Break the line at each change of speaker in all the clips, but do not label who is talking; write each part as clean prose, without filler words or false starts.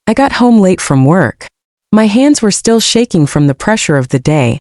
I got home late from work. My hands were still shaking from the pressure of the day.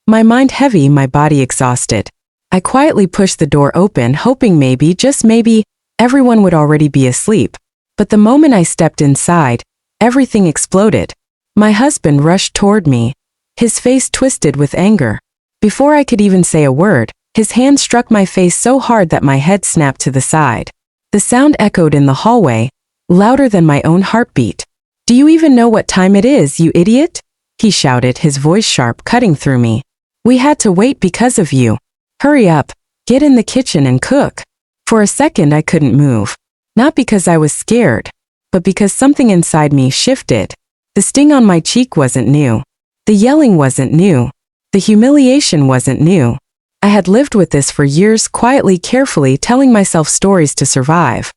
My mind heavy, my body exhausted. I quietly pushed the door open, hoping maybe, just maybe, everyone would already be asleep. But the moment I stepped inside, everything exploded. My husband rushed toward me, his face twisted with anger. Before I could even say a word, his hand struck my face so hard that my head snapped to the side. The sound echoed in the hallway, louder than my own heartbeat. "Do you even know what time it is, you idiot?" he shouted, his voice sharp, cutting through me. "We had to wait because of you. Hurry up, get in the kitchen and cook." For a second I couldn't move. Not because I was scared, but because something inside me shifted. The sting on my cheek wasn't new. The yelling wasn't new. The humiliation wasn't new. I had lived with this for years, quietly, carefully, telling myself stories to survive.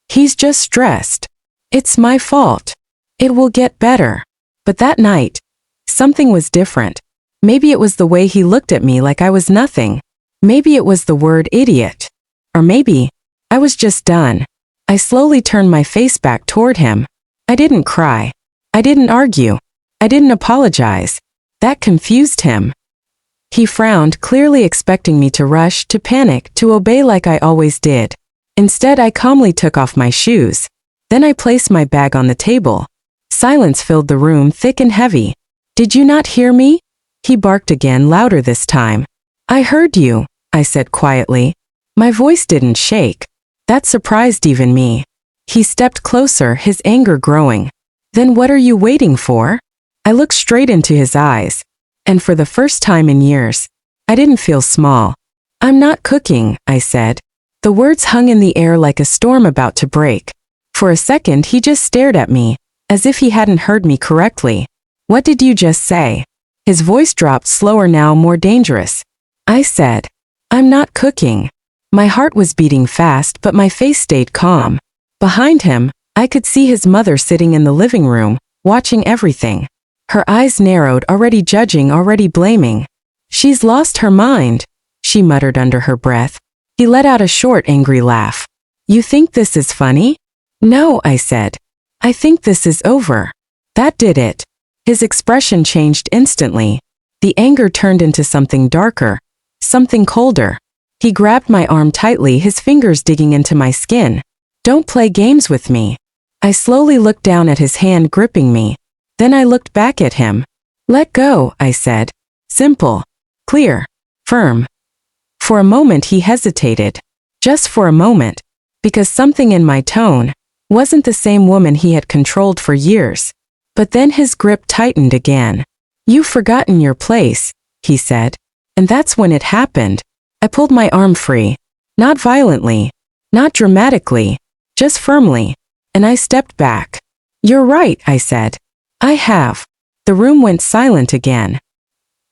"He's just stressed. It's my fault. It will get better." But that night, something was different. Maybe it was the way he looked at me like I was nothing. Maybe it was the word idiot. Or maybe I was just done. I slowly turned my face back toward him. I didn't cry. I didn't argue. I didn't apologize. That confused him. He frowned, clearly expecting me to rush, to panic, to obey like I always did. Instead, I calmly took off my shoes. Then I placed my bag on the table. Silence filled the room, thick and heavy. "Did you not hear me?" He barked again, louder this time. "I heard you," I said quietly. My voice didn't shake. That surprised even me. He stepped closer, his anger growing. "Then what are you waiting for?" I looked straight into his eyes. And for the first time in years, I didn't feel small. "I'm not cooking," I said. The words hung in the air like a storm about to break. For a second he just stared at me, as if he hadn't heard me correctly. "What did you just say?" His voice dropped, slower now, more dangerous. I said, "I'm not cooking." My heart was beating fast, but my face stayed calm. Behind him, I could see his mother sitting in the living room, watching everything. Her eyes narrowed, already judging, already blaming. "She's lost her mind," she muttered under her breath. He let out a short, angry laugh. "You think this is funny?" "No," I said. "I think this is over." That did it. His expression changed instantly. The anger turned into something darker, something colder. He grabbed my arm tightly, his fingers digging into my skin. "Don't play games with me." I slowly looked down at his hand gripping me. Then I looked back at him. "Let go," I said. Simple, clear, firm. For a moment he hesitated. Just for a moment. Because something in my tone wasn't the same woman he had controlled for years. But then his grip tightened again. "You've forgotten your place," he said. And that's when it happened. I pulled my arm free. Not violently. Not dramatically. Just firmly. And I stepped back. "You're right," I said. "I have." The room went silent again.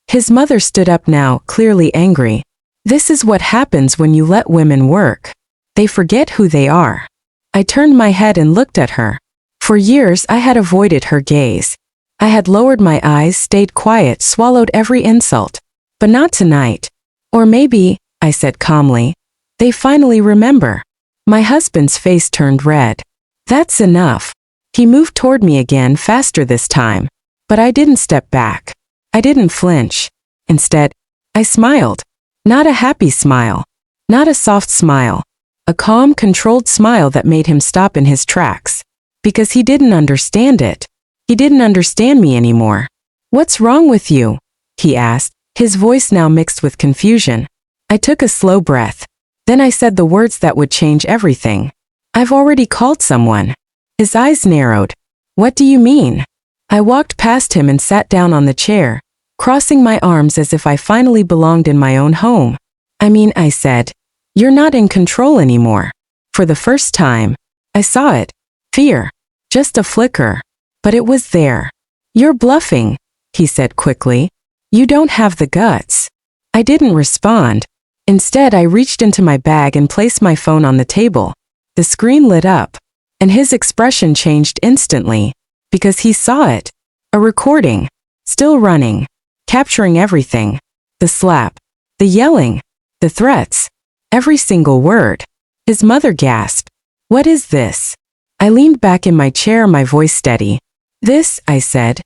His mother stood up now, clearly angry. "This is what happens when you let women work. They forget who they are." I turned my head and looked at her. For years I had avoided her gaze. I had lowered my eyes, stayed quiet, swallowed every insult. But not tonight. "Or maybe," I said calmly, "they finally remember." My husband's face turned red. "That's enough." He moved toward me again, faster this time. But I didn't step back. I didn't flinch. Instead, I smiled. Not a happy smile. Not a soft smile. A calm, controlled smile that made him stop in his tracks. Because he didn't understand it. He didn't understand me anymore. "What's wrong with you?" he asked, his voice now mixed with confusion. I took a slow breath. Then I said the words that would change everything. "I've already called someone." His eyes narrowed. "What do you mean?" I walked past him and sat down on the chair, crossing my arms as if I finally belonged in my own home. "I mean," I said, "you're not in control anymore." For the first time, I saw it. Fear. Just a flicker. But it was there. "You're bluffing," he said quickly. "You don't have the guts." I didn't respond. Instead, I reached into my bag and placed my phone on the table. The screen lit up. And his expression changed instantly. Because he saw it. A recording. Still running. Capturing everything. The slap. The yelling. The threats. Every single word. His mother gasped. "What is this?" I leaned back in my chair, my voice steady. This, I said,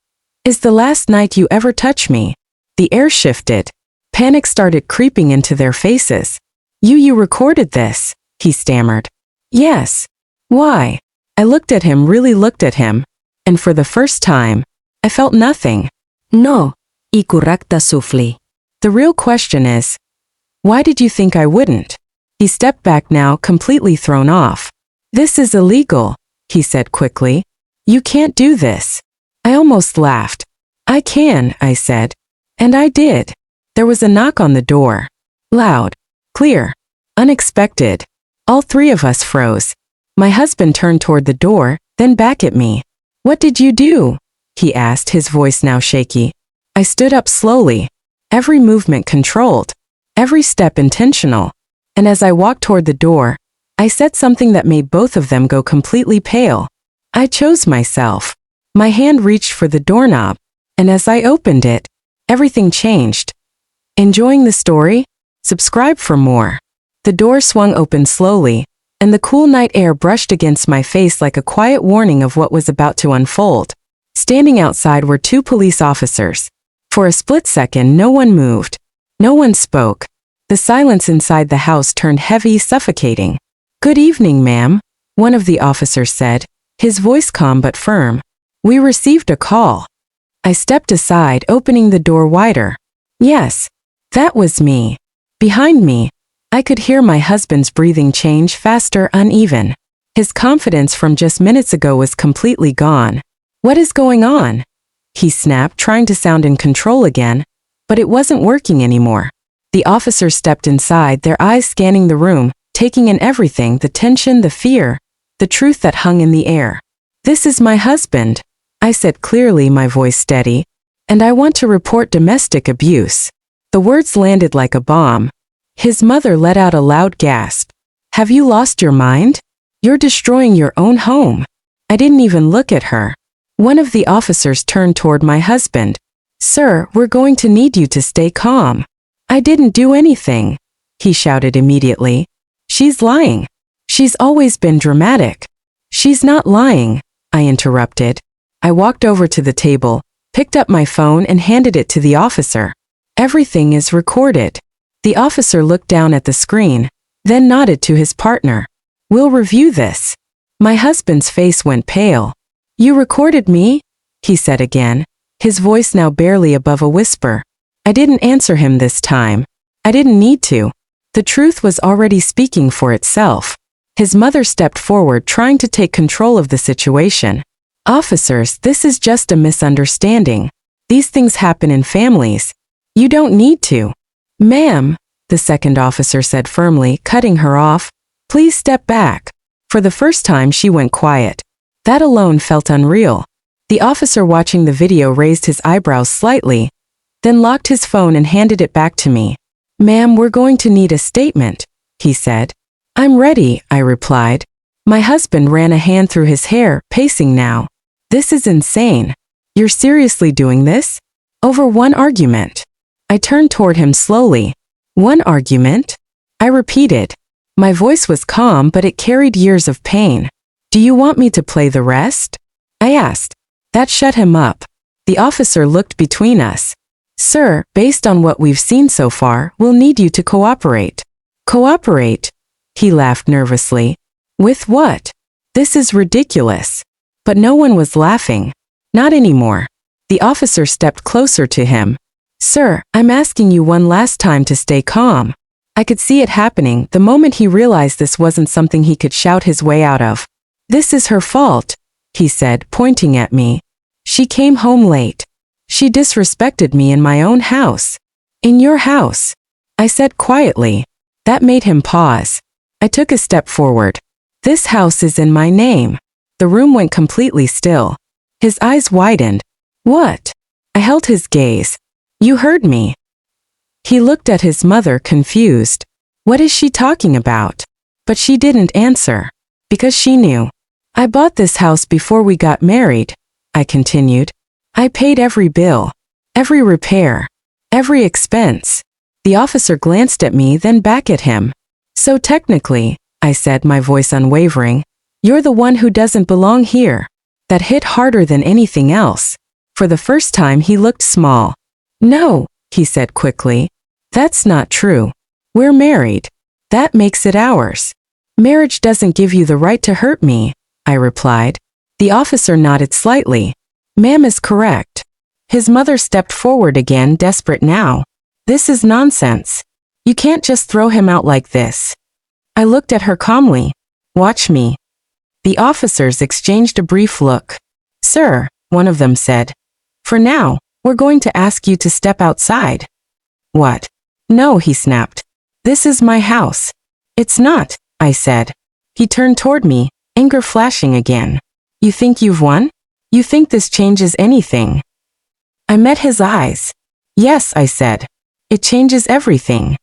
is the last night you ever touch me. The air shifted. Panic started creeping into their faces. You recorded this, he stammered. Yes. Why? I looked at him, really looked at him, and for the first time, I felt nothing. No, ikurakta sufli. The real question is, why did you think I wouldn't? He stepped back now, completely thrown off. This is illegal, he said quickly. You can't do this. I almost laughed. I can, I said. And I did. There was a knock on the door. Loud, clear, unexpected. All three of us froze. My husband turned toward the door, then back at me. What did you do? He asked, his voice now shaky. I stood up slowly, every movement controlled, every step intentional. And as I walked toward the door, I said something that made both of them go completely pale. I chose myself. My hand reached for the doorknob, and as I opened it, everything changed. Enjoying the story? Subscribe for more. The door swung open slowly, and the cool night air brushed against my face like a quiet warning of what was about to unfold. Standing outside were two police officers. For a split second, no one moved. No one spoke. The silence inside the house turned heavy, suffocating. Good evening, ma'am, one of the officers said, his voice calm but firm. We received a call. I stepped aside, opening the door wider. Yes, that was me. Behind me, I could hear my husband's breathing change, faster, uneven. His confidence from just minutes ago was completely gone. What is going on? He snapped, trying to sound in control again, but it wasn't working anymore. The officers stepped inside, their eyes scanning the room, taking in everything, the tension, the fear, the truth that hung in the air. This is my husband, I said clearly, my voice steady, and I want to report domestic abuse. The words landed like a bomb. His mother let out a loud gasp. Have you lost your mind? You're destroying your own home. I didn't even look at her. One of the officers turned toward my husband. Sir, we're going to need you to stay calm. I didn't do anything, he shouted immediately. She's lying. She's always been dramatic. She's not lying, I interrupted. I walked over to the table, picked up my phone and handed it to the officer. Everything is recorded. The officer looked down at the screen, then nodded to his partner. We'll review this. My husband's face went pale. You recorded me? He said again, his voice now barely above a whisper. I didn't answer him this time. I didn't need to. The truth was already speaking for itself. His mother stepped forward, trying to take control of the situation. Officers, this is just a misunderstanding. These things happen in families. You don't need to. Ma'am, the second officer said firmly, cutting her off. Please step back. For the first time she went quiet. That alone felt unreal. The officer watching the video raised his eyebrows slightly, then locked his phone and handed it back to me. Ma'am, we're going to need a statement, he said. I'm ready, I replied. My husband ran a hand through his hair, pacing now. This is insane. You're seriously doing this? Over one argument. I turned toward him slowly. One argument? I repeated. My voice was calm, but it carried years of pain. Do you want me to play the rest? I asked. That shut him up. The officer looked between us. Sir, based on what we've seen so far, we'll need you to cooperate. Cooperate? He laughed nervously. With what? This is ridiculous. But no one was laughing. Not anymore. The officer stepped closer to him. Sir, I'm asking you one last time to stay calm. I could see it happening the moment he realized this wasn't something he could shout his way out of. This is her fault, he said, pointing at me. She came home late. She disrespected me in my own house. In your house, I said quietly. That made him pause. I took a step forward. This house is in my name. The room went completely still. His eyes widened. What? I held his gaze. You heard me. He looked at his mother, confused. What is she talking about? But she didn't answer. Because she knew. I bought this house before we got married, I continued. I paid every bill, every repair, every expense. The officer glanced at me, then back at him. So technically, I said, my voice unwavering, You're the one who doesn't belong here. That hit harder than anything else. For the first time he looked small. No, he said quickly. That's not true. We're married. That makes it ours. Marriage doesn't give you the right to hurt me, I replied. The officer nodded slightly. Ma'am is correct. His mother stepped forward again, desperate now. This is nonsense. You can't just throw him out like this. I looked at her calmly. Watch me. The officers exchanged a brief look. Sir, one of them said. For now, we're going to ask you to step outside. What? No, he snapped. This is my house. It's not, I said. He turned toward me, anger flashing again. You think you've won? You think this changes anything? I met his eyes. Yes, I said. It changes everything.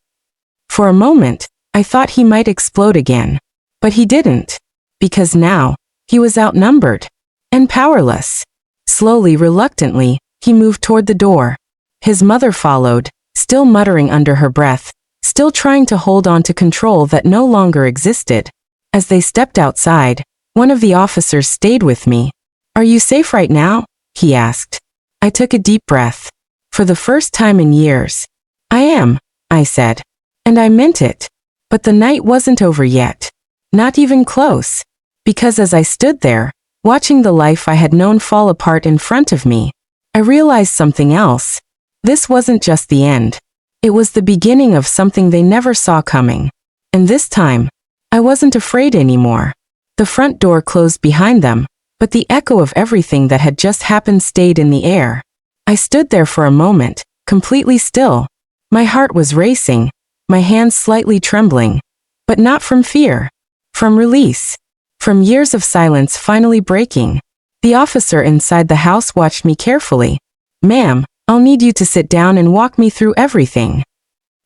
For a moment, I thought he might explode again. But he didn't. Because now, he was outnumbered. And powerless. Slowly, reluctantly, he moved toward the door. His mother followed, still muttering under her breath, still trying to hold on to control that no longer existed. As they stepped outside, one of the officers stayed with me. Are you safe right now? He asked. I took a deep breath. For the first time in years. I am, I said. And I meant it. But the night wasn't over yet. Not even close. Because as I stood there, watching the life I had known fall apart in front of me, I realized something else. This wasn't just the end. It was the beginning of something they never saw coming. And this time, I wasn't afraid anymore. The front door closed behind them, but the echo of everything that had just happened stayed in the air. I stood there for a moment, completely still. My heart was racing, my hands slightly trembling. But not from fear. From release. From years of silence finally breaking. The officer inside the house watched me carefully. Ma'am, I'll need you to sit down and walk me through everything.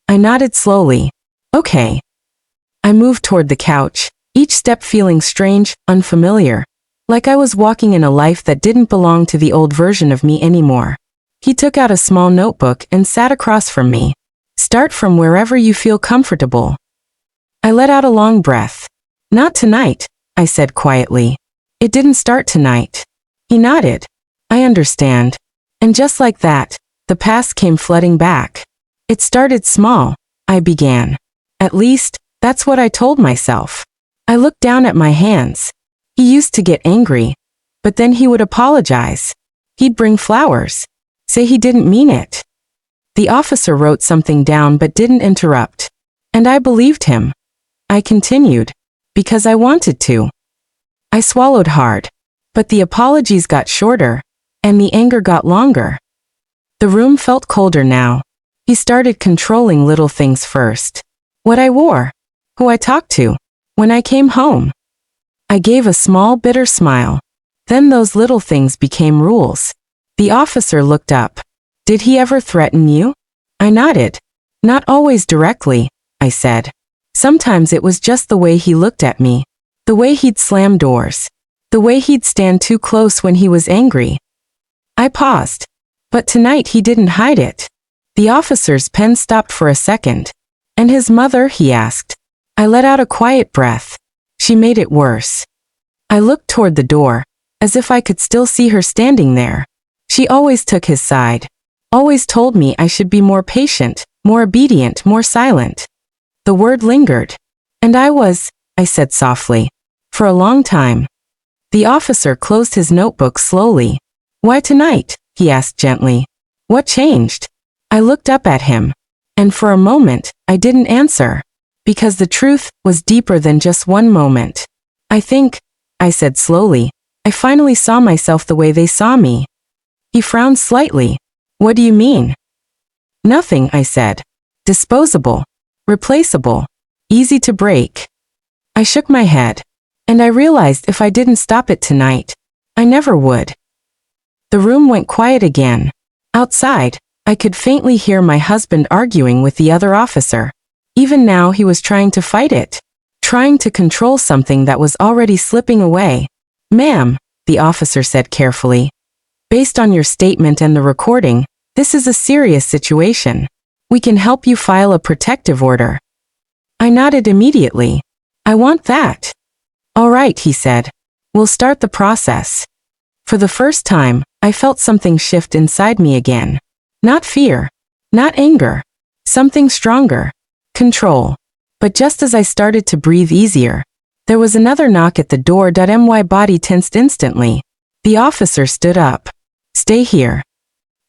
I nodded slowly. Okay. I moved toward the couch, each step feeling strange, unfamiliar. Like I was walking in a life that didn't belong to the old version of me anymore. He took out a small notebook and sat across from me. Start from wherever you feel comfortable. I let out a long breath. Not tonight, I said quietly. It didn't start tonight. He nodded. I understand. And just like that, the past came flooding back. It started small, I began. At least, that's what I told myself. I looked down at my hands. He used to get angry. But then he would apologize. He'd bring flowers. Say he didn't mean it. The officer wrote something down but didn't interrupt. And I believed him. I continued. Because I wanted to. I swallowed hard. But the apologies got shorter. And the anger got longer. The room felt colder now. He started controlling little things first. What I wore. Who I talked to. When I came home. I gave a small, bitter smile. Then those little things became rules. The officer looked up. Did he ever threaten you? I nodded. Not always directly, I said. Sometimes it was just the way he looked at me. The way he'd slam doors. The way he'd stand too close when he was angry. I paused. But tonight he didn't hide it. The officer's pen stopped for a second. And his mother, he asked. I let out a quiet breath. She made it worse. I looked toward the door, as if I could still see her standing there. She always took his side. Always told me I should be more patient, more obedient, more silent. The word lingered. And I said softly. For a long time. The officer closed his notebook slowly. Why tonight? He asked gently. What changed? I looked up at him. And for a moment, I didn't answer. Because the truth was deeper than just one moment. I think, I said slowly, I finally saw myself the way they saw me. He frowned slightly. What do you mean? Nothing, I said. Disposable. Replaceable. Easy to break. I shook my head. And I realized if I didn't stop it tonight, I never would. The room went quiet again. Outside, I could faintly hear my husband arguing with the other officer. Even now he was trying to fight it. Trying to control something that was already slipping away. Ma'am, the officer said carefully. Based on your statement and the recording, this is a serious situation. We can help you file a protective order. I nodded immediately. I want that. All right, he said. We'll start the process. For the first time, I felt something shift inside me again. Not fear. Not anger. Something stronger. Control. But just as I started to breathe easier, there was another knock at the door. My body tensed instantly. The officer stood up. Stay here.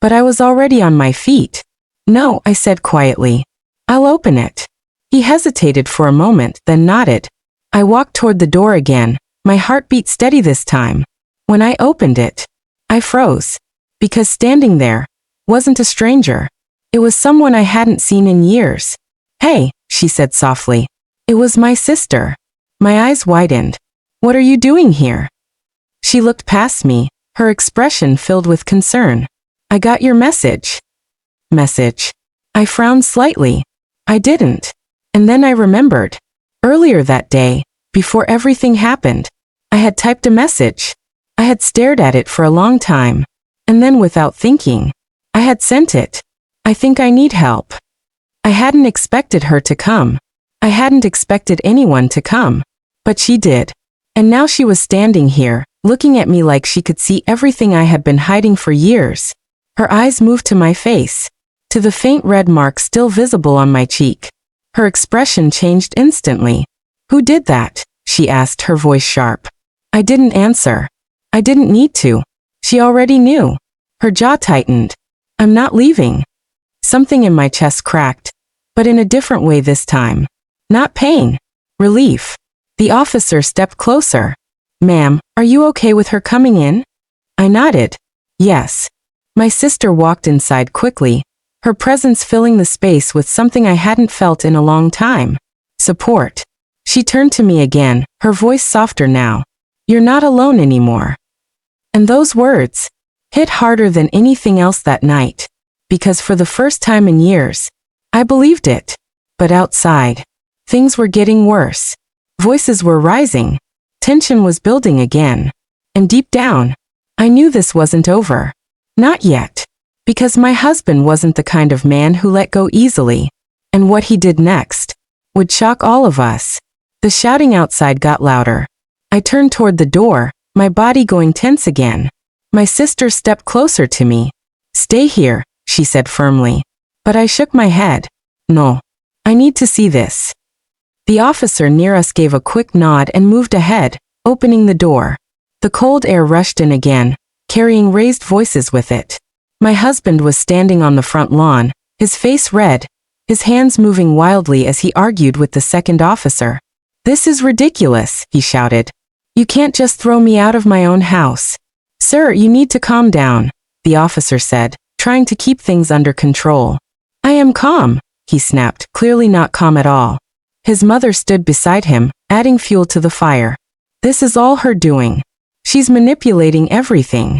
But I was already on my feet. No, I said quietly. I'll open it. He hesitated for a moment, then nodded. I walked toward the door again, my heartbeat steady this time. When I opened it, I froze. Because standing there wasn't a stranger. It was someone I hadn't seen in years. Hey, she said softly. It was my sister. My eyes widened. What are you doing here? She looked past me, her expression filled with concern. I got your message. Message. I frowned slightly. I didn't. And then I remembered. Earlier that day, before everything happened, I had typed a message. I had stared at it for a long time. And then without thinking, I had sent it. I think I need help. I hadn't expected her to come. I hadn't expected anyone to come. But she did. And now she was standing here, looking at me like she could see everything I had been hiding for years. Her eyes moved to my face, to the faint red mark still visible on my cheek. Her expression changed instantly. Who did that? She asked, her voice sharp. I didn't answer. I didn't need to. She already knew. Her jaw tightened. I'm not leaving. Something in my chest cracked, but in a different way this time. Not pain. Relief. The officer stepped closer. Ma'am, are you okay with her coming in? I nodded. Yes. My sister walked inside quickly, her presence filling the space with something I hadn't felt in a long time. Support. She turned to me again, her voice softer now. You're not alone anymore. And those words hit harder than anything else that night, because for the first time in years, I believed it. But outside, things were getting worse. Voices were rising. Tension was building again. And deep down, I knew this wasn't over. Not yet. Because my husband wasn't the kind of man who let go easily. And what he did next would shock all of us. The shouting outside got louder. I turned toward the door, my body going tense again. My sister stepped closer to me. Stay here, she said firmly. But I shook my head. No. I need to see this. The officer near us gave a quick nod and moved ahead, opening the door. The cold air rushed in again, carrying raised voices with it. My husband was standing on the front lawn, his face red, his hands moving wildly as he argued with the second officer. This is ridiculous, he shouted. You can't just throw me out of my own house. Sir, you need to calm down, the officer said, trying to keep things under control. I am calm, he snapped, clearly not calm at all. His mother stood beside him, adding fuel to the fire. This is all her doing. She's manipulating everything.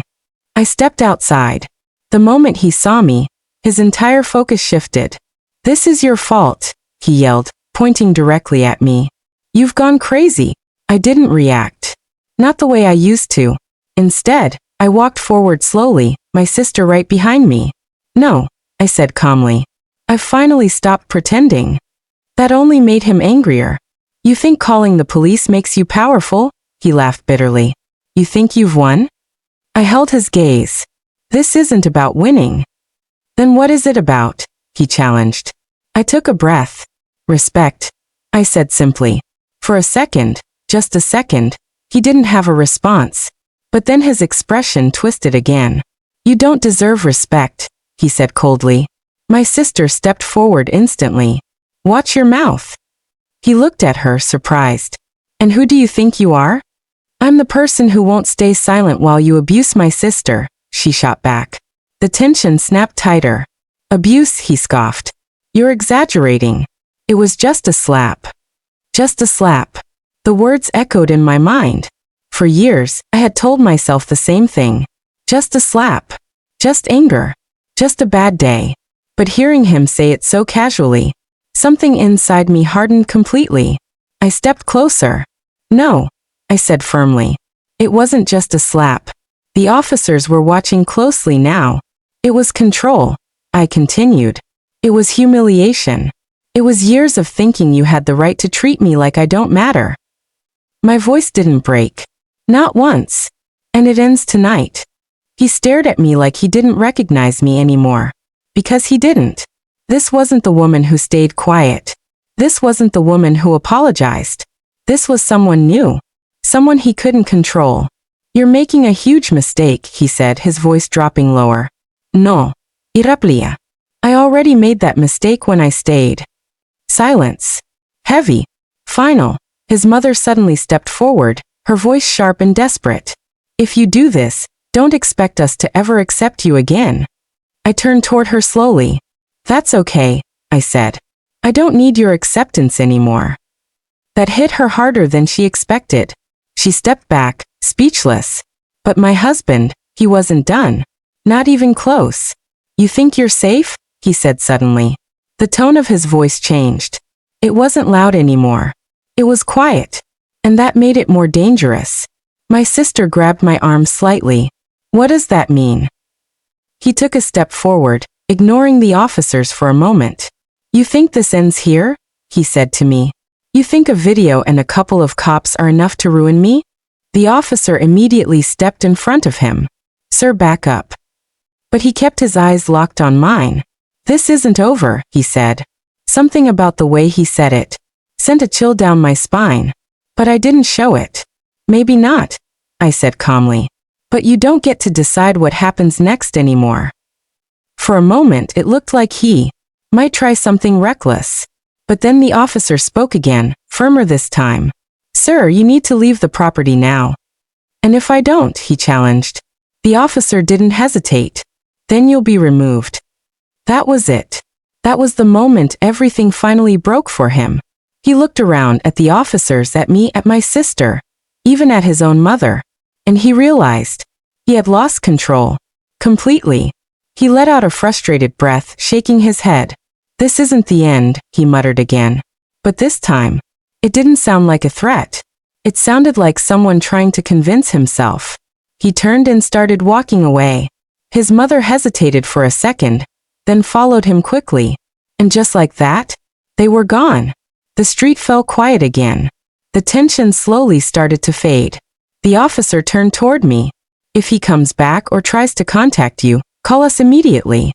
I stepped outside. The moment he saw me, his entire focus shifted. This is your fault, he yelled, pointing directly at me. You've gone crazy. I didn't react. Not the way I used to. Instead, I walked forward slowly, my sister right behind me. No, I said calmly. I've finally stopped pretending. That only made him angrier. You think calling the police makes you powerful? He laughed bitterly. You think you've won? I held his gaze. This isn't about winning. Then what is it about? He challenged. I took a breath. Respect, I said simply. For a second, just a second, he didn't have a response. But then his expression twisted again. You don't deserve respect, he said coldly. My sister stepped forward instantly. Watch your mouth. He looked at her, surprised. And who do you think you are? I'm the person who won't stay silent while you abuse my sister, she shot back. The tension snapped tighter. Abuse, he scoffed. You're exaggerating. It was just a slap. Just a slap. The words echoed in my mind. For years, I had told myself the same thing. Just a slap. Just anger. Just a bad day. But hearing him say it so casually, something inside me hardened completely. I stepped closer. No, I said firmly. It wasn't just a slap. The officers were watching closely now. It was control, I continued. It was humiliation. It was years of thinking you had the right to treat me like I don't matter. My voice didn't break. Not once. And it ends tonight. He stared at me like he didn't recognize me anymore. Because he didn't. This wasn't the woman who stayed quiet. This wasn't the woman who apologized. This was someone new. Someone he couldn't control. You're making a huge mistake, he said, his voice dropping lower. No. Iraplia. I already made that mistake when I stayed. Silence. Heavy. Final. His mother suddenly stepped forward, her voice sharp and desperate. If you do this, don't expect us to ever accept you again. I turned toward her slowly. That's okay, I said. I don't need your acceptance anymore. That hit her harder than she expected. She stepped back, speechless. But my husband, he wasn't done. Not even close. You think you're safe? He said suddenly. The tone of his voice changed. It wasn't loud anymore. It was quiet. And that made it more dangerous. My sister grabbed my arm slightly. What does that mean? He took a step forward, ignoring the officers for a moment. You think this ends here? He said to me. You think a video and a couple of cops are enough to ruin me? The officer immediately stepped in front of him. Sir, back up. But he kept his eyes locked on mine. This isn't over, he said. Something about the way he said it sent a chill down my spine. But I didn't show it. Maybe not, I said calmly. But you don't get to decide what happens next anymore. For a moment it looked like he might try something reckless. But then the officer spoke again, firmer this time. Sir, you need to leave the property now. And if I don't, he challenged. The officer didn't hesitate. Then you'll be removed. That was it. That was the moment everything finally broke for him. He looked around at the officers, at me, at my sister, even at his own mother. And he realized he had lost control. Completely. He let out a frustrated breath, shaking his head. This isn't the end, he muttered again. But this time, it didn't sound like a threat. It sounded like someone trying to convince himself. He turned and started walking away. His mother hesitated for a second, then followed him quickly. And just like that, they were gone. The street fell quiet again. The tension slowly started to fade. The officer turned toward me. If he comes back or tries to contact you, call us immediately.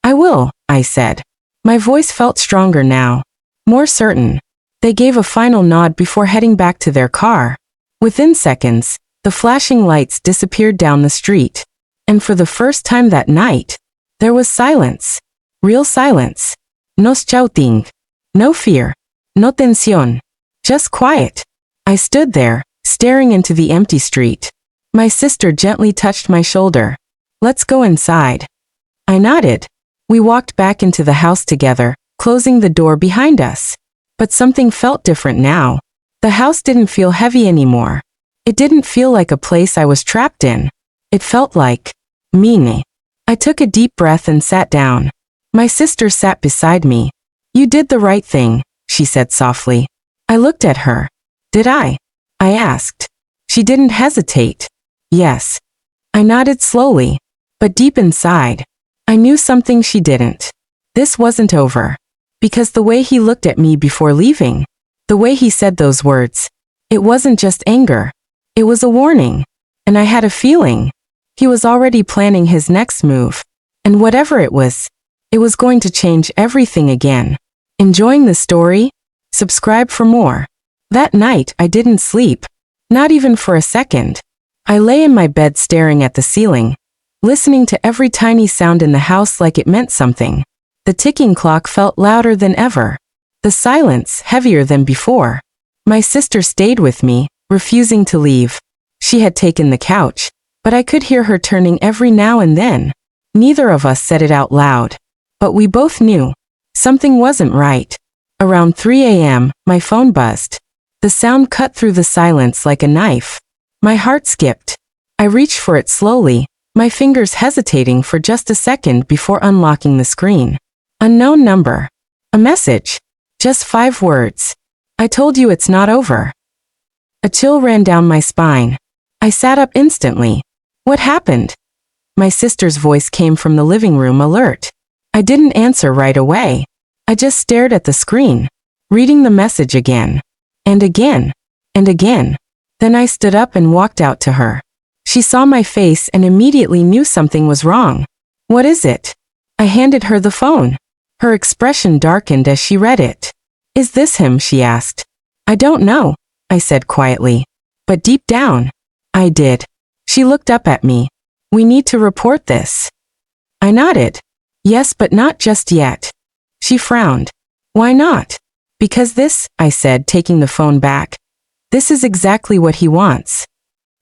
I will, I said. My voice felt stronger now. More certain. They gave a final nod before heading back to their car. Within seconds, the flashing lights disappeared down the street. And for the first time that night, there was silence. Real silence. No shouting. No fear. No tensión. Just quiet. I stood there, staring into the empty street. My sister gently touched my shoulder. Let's go inside. I nodded. We walked back into the house together, closing the door behind us. But something felt different now. The house didn't feel heavy anymore. It didn't feel like a place I was trapped in. It felt like me. I took a deep breath and sat down. My sister sat beside me. You did the right thing, she said softly. I looked at her. Did I? I asked. She didn't hesitate. Yes. I nodded slowly. But deep inside, I knew something she didn't. This wasn't over. Because the way he looked at me before leaving, the way he said those words, it wasn't just anger. It was a warning. And I had a feeling. He was already planning his next move. And whatever it was going to change everything again. Enjoying the story? Subscribe for more. That night I didn't sleep. Not even for a second. I lay in my bed staring at the ceiling, listening to every tiny sound in the house like it meant something. The ticking clock felt louder than ever. The silence heavier than before. My sister stayed with me, refusing to leave. She had taken the couch, but I could hear her turning every now and then. Neither of us said it out loud. But we both knew. Something wasn't right. Around 3 a.m., my phone buzzed. The sound cut through the silence like a knife. My heart skipped. I reached for it slowly, my fingers hesitating for just a second before unlocking the screen. Unknown number. A message. Just 5 words. I told you it's not over. A chill ran down my spine. I sat up instantly. What happened? My sister's voice came from the living room, alert. I didn't answer right away. I just stared at the screen, reading the message again. And again. and again. Then I stood up and walked out to her. She saw my face and immediately knew something was wrong. What is it? I handed her the phone. Her expression darkened as she read it. Is this him? She asked. I don't know, I said quietly. But deep down, I did. She looked up at me. We need to report this. I nodded. Yes, but not just yet. She frowned. Why not? Because this, I said, taking the phone back. This is exactly what he wants.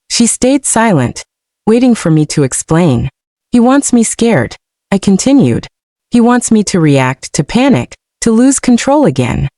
She stayed silent, waiting for me to explain. He wants me scared, I continued. He wants me to react, to panic, to lose control again.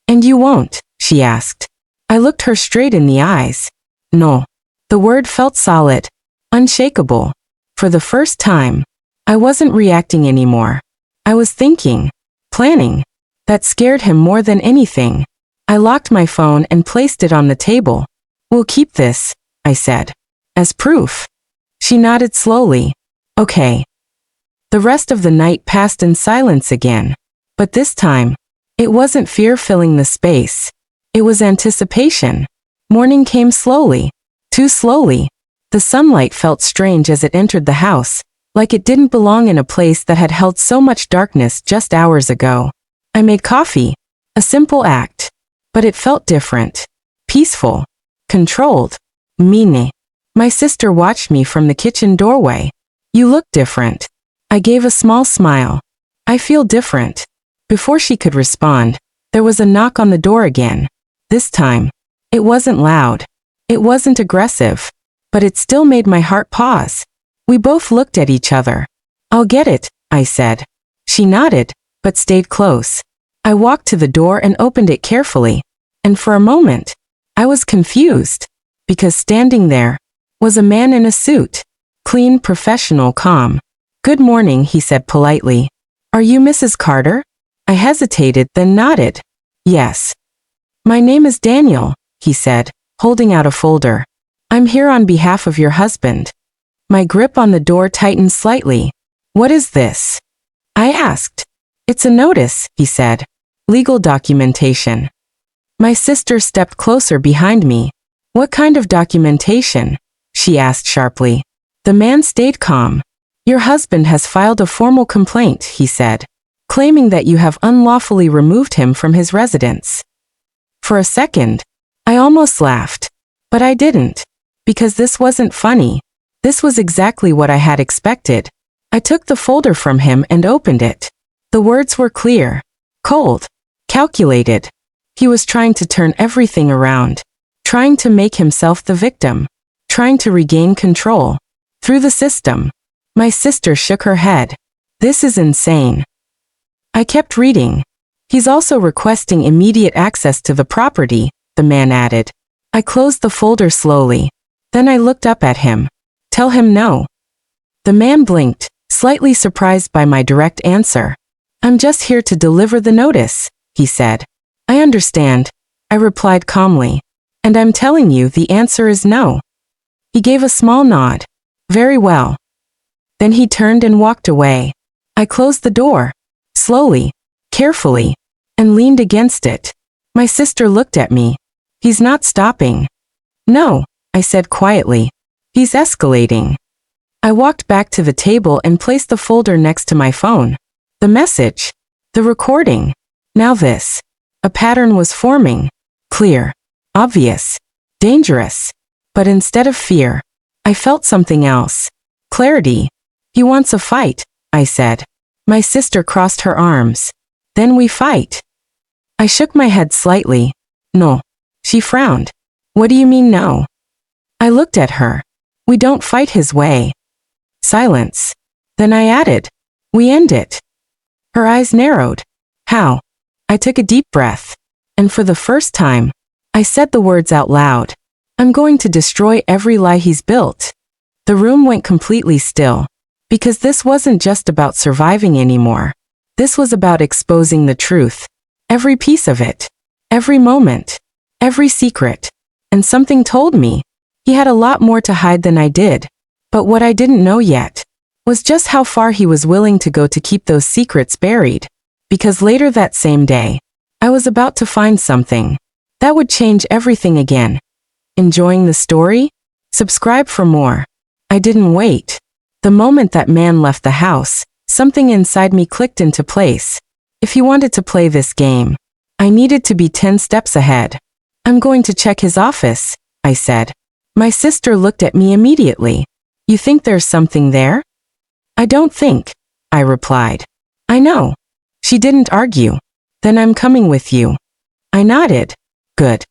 And you won't, she asked. I looked her straight in the eyes. No. The word felt solid, unshakable. For the first time, I wasn't reacting anymore. I was thinking, planning. That scared him more than anything. I locked my phone and placed it on the table. We'll keep this, I said, as proof. She nodded slowly. Okay. The rest of the night passed in silence again. But this time, it wasn't fear filling the space. It was anticipation. Morning came slowly. Too slowly. The sunlight felt strange as it entered the house, like it didn't belong in a place that had held so much darkness just hours ago. I made coffee. A simple act. But it felt different. Peaceful. Controlled. Mine. My sister watched me from the kitchen doorway. You look different. I gave a small smile. I feel different. Before she could respond, there was a knock on the door again. This time, it wasn't loud. It wasn't aggressive. But it still made my heart pause. We both looked at each other. I'll get it, I said. She nodded, but stayed close. I walked to the door and opened it carefully. And for a moment, I was confused. Because standing there was a man in a suit. Clean, professional, calm. Good morning, he said politely. Are you Mrs. Carter? I hesitated, then nodded. Yes. My name is Daniel, he said, holding out a folder. I'm here on behalf of your husband. My grip on the door tightened slightly. What is this? I asked. It's a notice, he said. Legal documentation. My sister stepped closer behind me. What kind of documentation? She asked sharply. The man stayed calm. Your husband has filed a formal complaint, he said, claiming that you have unlawfully removed him from his residence. For a second, I almost laughed. But I didn't. Because this wasn't funny. This was exactly what I had expected. I took the folder from him and opened it. The words were clear. Cold. Calculated. He was trying to turn everything around. Trying to make himself the victim. Trying to regain control. Through the system. My sister shook her head. This is insane. I kept reading. He's also requesting immediate access to the property, the man added. I closed the folder slowly. Then I looked up at him. Tell him no. The man blinked, slightly surprised by my direct answer. I'm just here to deliver the notice, he said. I understand, I replied calmly. And I'm telling you the answer is no. He gave a small nod. Very well. Then he turned and walked away. I closed the door. Slowly. Carefully. And leaned against it. My sister looked at me. He's not stopping. No, I said quietly. He's escalating. I walked back to the table and placed the folder next to my phone. The message. The recording. Now this. A pattern was forming. Clear. Obvious. Dangerous. But instead of fear, I felt something else. Clarity. He wants a fight, I said. My sister crossed her arms. Then we fight. I shook my head slightly. No. She frowned. What do you mean no? I looked at her. We don't fight his way. Silence. Then I added. We end it. Her eyes narrowed. How? I took a deep breath. And for the first time, I said the words out loud. I'm going to destroy every lie he's built. The room went completely still. Because this wasn't just about surviving anymore. This was about exposing the truth. Every piece of it. Every moment. Every secret. And something told me. He had a lot more to hide than I did. But what I didn't know yet was just how far he was willing to go to keep those secrets buried. Because later that same day, I was about to find something That would change everything again. Enjoying the story? Subscribe for more. I didn't wait. The moment that man left the house, something inside me clicked into place. If he wanted to play this game, I needed to be 10 steps ahead. I'm going to check his office, I said. My sister looked at me immediately. You think there's something there? I don't think, I replied. I know. She didn't argue. Then I'm coming with you. I nodded. Good.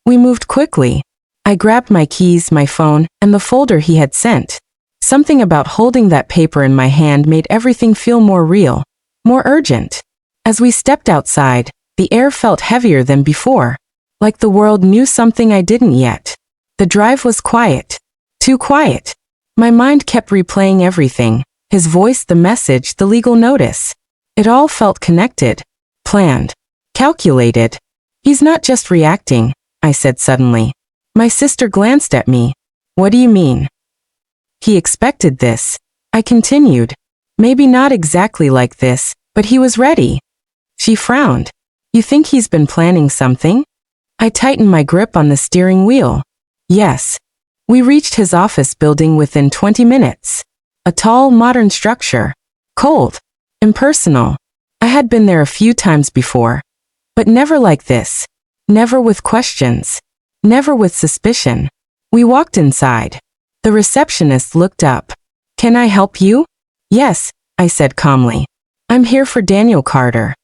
We moved quickly. I grabbed my keys, my phone, and the folder he had sent. Something about holding that paper in my hand made everything feel more real, more urgent. As we stepped outside, the air felt heavier than before, like the world knew something I didn't yet. The drive was quiet. Too quiet. My mind kept replaying everything, his voice, the message, the legal notice. It all felt connected, planned, calculated. He's not just reacting, I said suddenly. My sister glanced at me. What do you mean? He expected this. I continued. Maybe not exactly like this, but he was ready. She frowned. You think he's been planning something? I tightened my grip on the steering wheel. Yes. We reached his office building within 20 minutes. A tall, modern structure. Cold. Impersonal. I had been there a few times before. But never like this. Never with questions. Never with suspicion. We walked inside. The receptionist looked up. Can I help you? Yes, I said calmly. I'm here for Daniel Carter.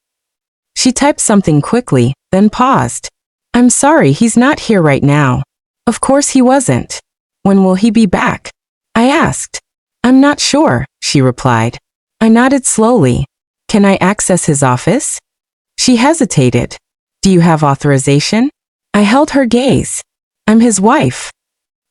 She typed something quickly, then paused. I'm sorry, he's not here right now. Of course he wasn't. When will he be back? I asked. I'm not sure, she replied. I nodded slowly. Can I access his office? She hesitated. Do you have authorization? I held her gaze. I'm his wife.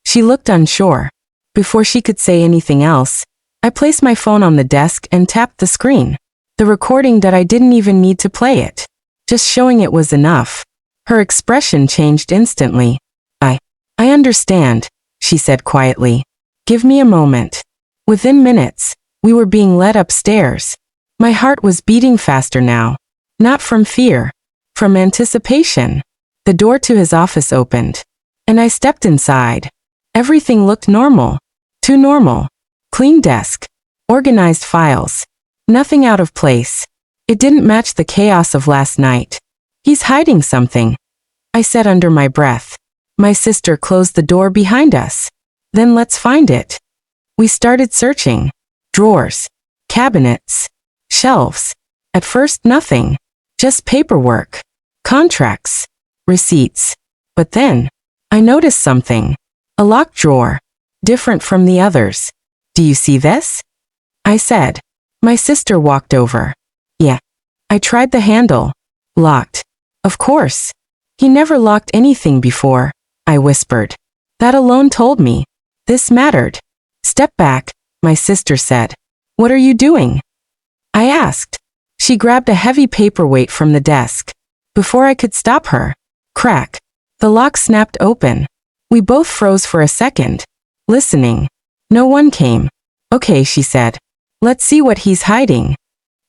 She looked unsure. Before she could say anything else, I placed my phone on the desk and tapped the screen. The recording that I didn't even need to play it. Just showing it was enough. Her expression changed instantly. I understand, she said quietly. Give me a moment. Within minutes, we were being led upstairs. My heart was beating faster now. Not from fear. From anticipation. The door to his office opened. And I stepped inside. Everything looked normal. Too normal. Clean desk. Organized files. Nothing out of place. It didn't match the chaos of last night. He's hiding something, I said under my breath. My sister closed the door behind us. Then let's find it. We started searching. Drawers. Cabinets. Shelves. At first nothing. Just paperwork. Contracts. Receipts. But then, I noticed something. A locked drawer. Different from the others. Do you see this? I said. My sister walked over. Yeah. I tried the handle. Locked. Of course. He never locked anything before, I whispered. That alone told me. This mattered. Step back, my sister said. What are you doing? I asked. She grabbed a heavy paperweight from the desk. Before I could stop her. Crack. The lock snapped open. We both froze for a second. Listening. No one came. Okay, she said. Let's see what he's hiding.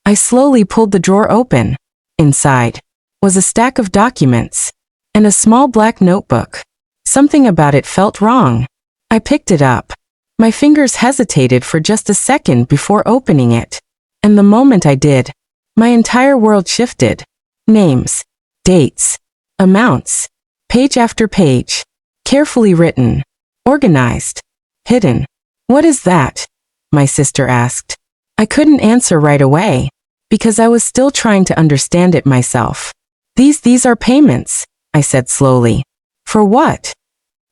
I slowly pulled the drawer open. Inside was a stack of documents and a small black notebook. Something about it felt wrong. I picked it up. My fingers hesitated for just a second before opening it. And the moment I did, my entire world shifted. Names, dates, amounts, page after page, carefully written, organized, hidden. What is that? My sister asked. I couldn't answer right away, because I was still trying to understand it myself. These are payments, I said slowly. For what?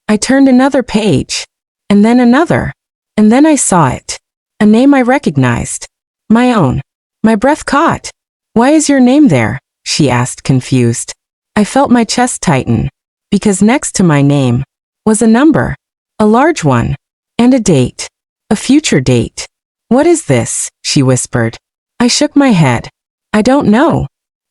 I turned another page, and then another, and then I saw it. A name I recognized. My own. My breath caught. Why is your name there? She asked, confused. I felt my chest tighten, because next to my name was a number, a large one, and a date, a future date. What is this? She whispered. I shook my head. I don't know.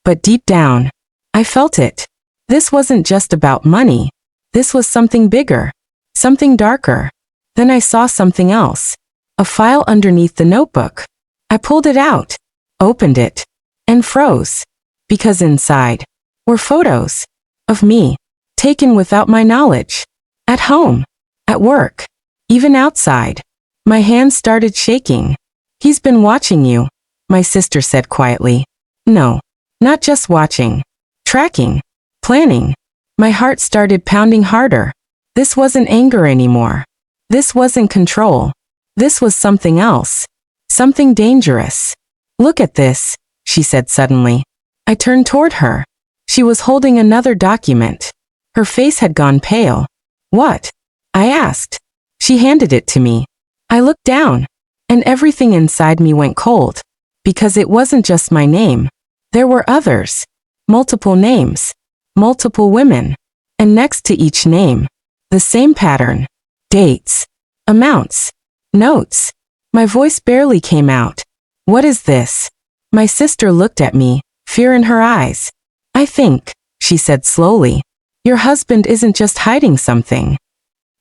But deep down, I felt it. This wasn't just about money. This was something bigger, something darker. Then I saw something else. A file underneath the notebook. I pulled it out, opened it, and froze. Because inside were photos of me, Taken without my knowledge. At home. At work. Even outside. My hands started shaking. He's been watching you, my sister said quietly. No. Not just watching. Tracking. Planning. My heart started pounding harder. This wasn't anger anymore. This wasn't control. This was something else. Something dangerous. Look at this, she said suddenly. I turned toward her. She was holding another document. Her face had gone pale. What? I asked. She handed it to me. I looked down, and everything inside me went cold. Because it wasn't just my name. There were others. Multiple names. Multiple women. And next to each name, the same pattern. Dates. Amounts. Notes. My voice barely came out. What is this? My sister looked at me, fear in her eyes. I think, she said slowly, your husband isn't just hiding something.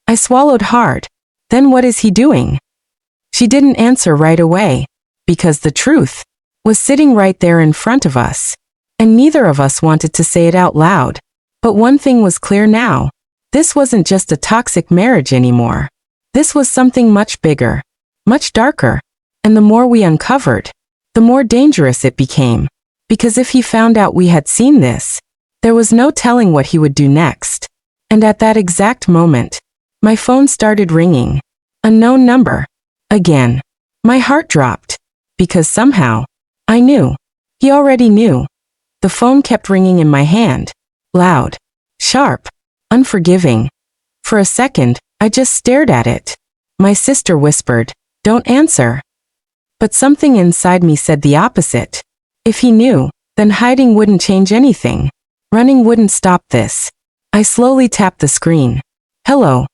I swallowed hard. Then what is he doing? She didn't answer right away, because the truth was sitting right there in front of us, and neither of us wanted to say it out loud. But one thing was clear now. This wasn't just a toxic marriage anymore. This was something much bigger, much darker, and the more we uncovered, the more dangerous it became. Because if he found out we had seen this, there was no telling what he would do next. And at that exact moment, my phone started ringing. Unknown number. Again. My heart dropped. Because somehow, I knew. He already knew. The phone kept ringing in my hand. Loud. Sharp. Unforgiving. For a second, I just stared at it. My sister whispered, "Don't answer." But something inside me said the opposite. If he knew, then hiding wouldn't change anything. Running wouldn't stop this. I slowly tapped the screen. Hello.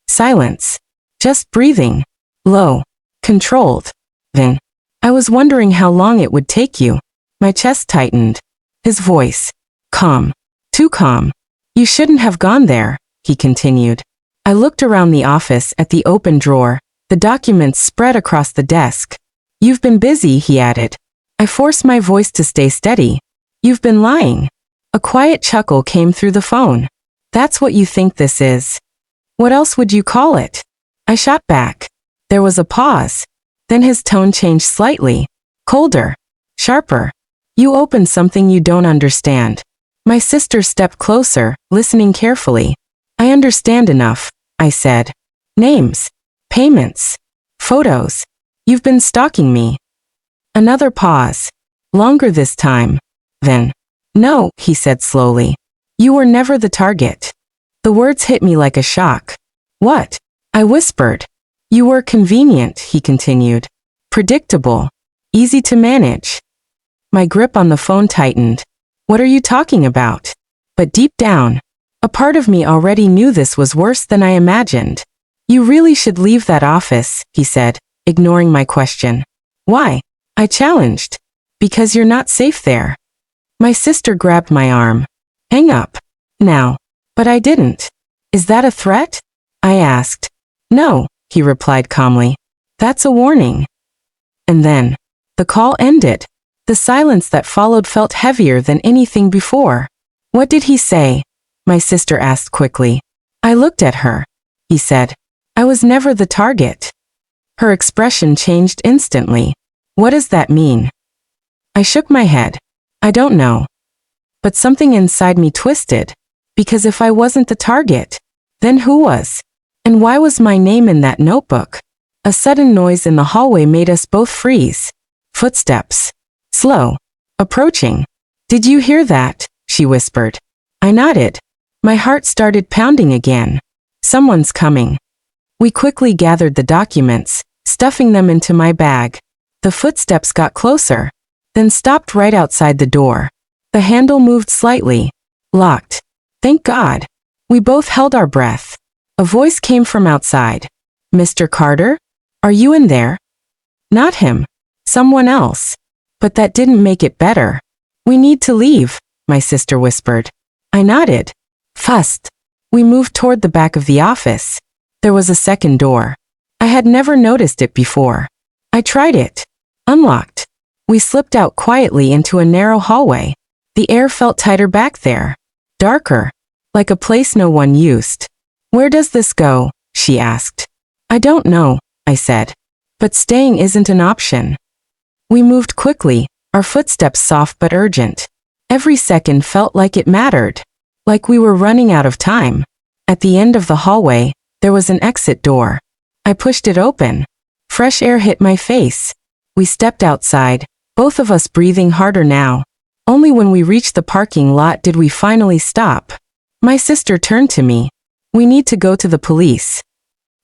Silence. Just breathing. Low. Controlled. Then. I was wondering how long it would take you. My chest tightened. His voice. Calm. Too calm. You shouldn't have gone there, he continued. I looked around the office at the open drawer, the documents spread across the desk. You've been busy, he added. I forced my voice to stay steady. You've been lying. A quiet chuckle came through the phone. That's what you think this is. What else would you call it? I shot back. There was a pause. Then his tone changed slightly. Colder. Sharper. You opened something you don't understand. My sister stepped closer, listening carefully. I understand enough, I said. Names. Payments. Photos. You've been stalking me. Another pause. Longer this time. Then. No, he said slowly. You were never the target. The words hit me like a shock. What? I whispered. You were convenient, he continued. Predictable. Easy to manage. My grip on the phone tightened. What are you talking about? But deep down, a part of me already knew this was worse than I imagined. You really should leave that office, he said, ignoring my question. Why? I challenged. Because you're not safe there. My sister grabbed my arm. Hang up. Now. But I didn't. Is that a threat? I asked. No, he replied calmly. That's a warning. And then, the call ended. The silence that followed felt heavier than anything before. What did he say? My sister asked quickly. I looked at her. He said, I was never the target. Her expression changed instantly. What does that mean? I shook my head. I don't know. But something inside me twisted. Because if I wasn't the target, then who was? And why was my name in that notebook? A sudden noise in the hallway made us both freeze. Footsteps. Slow. Approaching. Did you hear that? She whispered. I nodded. My heart started pounding again. Someone's coming. We quickly gathered the documents, stuffing them into my bag. The footsteps got closer, then stopped right outside the door. The handle moved slightly. Locked. Thank God. We both held our breath. A voice came from outside. Mr. Carter? Are you in there? Not him. Someone else. But that didn't make it better. We need to leave, my sister whispered. I nodded. Fussed. We moved toward the back of the office. There was a second door. I had never noticed it before. I tried it. Unlocked. We slipped out quietly into a narrow hallway. The air felt tighter back there. Darker. like a place no one used. Where does this go? She asked. I don't know, I said. But staying isn't an option. We moved quickly, our footsteps soft but urgent. Every second felt like it mattered, like we were running out of time. At the end of the hallway, there was an exit door. I pushed it open. Fresh air hit my face. We stepped outside, both of us breathing harder now. Only when we reached the parking lot did we finally stop. My sister turned to me. We need to go to the police.